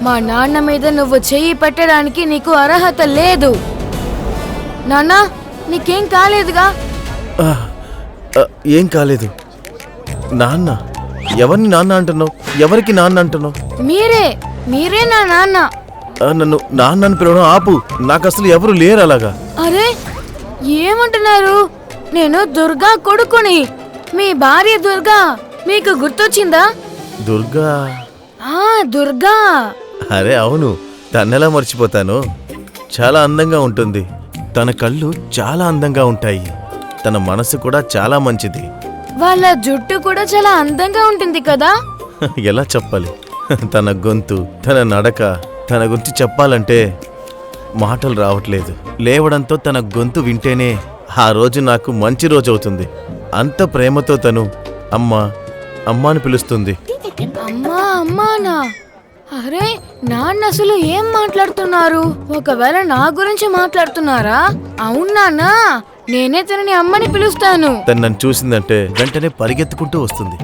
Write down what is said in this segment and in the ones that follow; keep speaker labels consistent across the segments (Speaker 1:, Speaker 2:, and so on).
Speaker 1: మా నాన్న మీద నువ్వు చెయ్యి పెట్టడానికి నీకు అర్హత లేదు. నాన్న, నీకేం కాలేదుగా?
Speaker 2: ఏం కాలేదు. నాన్న? ఎవరిని నాన్న అంటున్నావు? ఎవరికి నాన్న అంటున్నావు?
Speaker 1: మీరే నా నాన్న.
Speaker 2: నన్ను నాన్న అని పిలవడం ఆపు. నాకు అసలు ఎవరు లేరు అలాగా.
Speaker 1: అరే, ఏమంటున్నారు? నేను దుర్గా కొడుకుని. మీ భార్య దుర్గా మీకు గుర్తొచ్చిందా?
Speaker 2: దుర్గా?
Speaker 1: దుర్గా.
Speaker 2: అరే అవును, తన్నెలా మర్చిపోతాను. చాలా అందంగా ఉంటుంది. తన కళ్ళు చాలా అందంగా ఉంటాయి. తన మనసు కూడా చాలా మంచిది.
Speaker 1: వాళ్ళ జుట్టు కూడా చాలా అందంగా ఉంటుంది కదా?
Speaker 2: ఎలా చెప్పాలి? తన గొంతు, తన నడక, తన గురించి చెప్పాలంటే మాటలు రావట్లేదు. లేవడంతో తన గొంతు వింటేనే ఆ రోజు నాకు మంచి రోజు అవుతుంది. అంత ప్రేమతో తను అమ్మా అమ్మా అని పిలుస్తుంది.
Speaker 1: అమ్మా అమ్మానా? అరే, నాన్న అసలు ఏం మాట్లాడుతున్నారు? ఒకవేళ నా గురించి మాట్లాడుతున్నారా? అవునా, నేనే తనని అమ్మని పిలుస్తాను.
Speaker 2: తను నన్ను చూసిందంటే వెంటనే పరిగెత్తుకుంటూ వస్తుంది.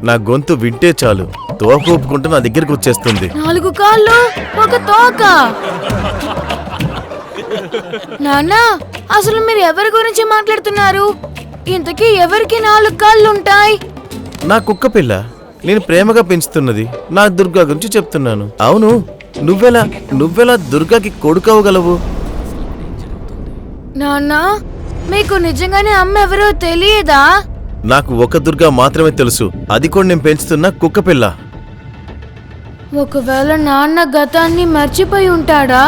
Speaker 2: నా గొంతు వింటే చాలు తోక ఊపుకుంటూ నా దగ్గరికి వచ్చేస్తుంది.
Speaker 1: 4 కాళ్ళు, ఒక తోక. నాన్న, అసలు మీరు ఎవరి గురించి మాట్లాడుతున్నారు? ఇంతకీ ఎవరికి 4 కాళ్ళు ఉంటాయి?
Speaker 2: నా కుక్క పిల్ల, నేను ప్రేమగా పెంచుతున్నది నా దుర్గా గురించి చెప్తున్నాను. అవును, నువ్వెలా దుర్గాకి కొడుకవగలవు?
Speaker 1: నాన్న, మీకు నిజంగానే అమ్మ ఎవరో తెలియదా?
Speaker 2: నాకు ఒక దుర్గా మాత్రమే తెలుసు. అది కూడా నేను పెంచుతున్న కుక్క పిల్ల.
Speaker 1: ఒకవేళ నాన్న గతాన్ని మర్చిపోయి ఉంటాడా?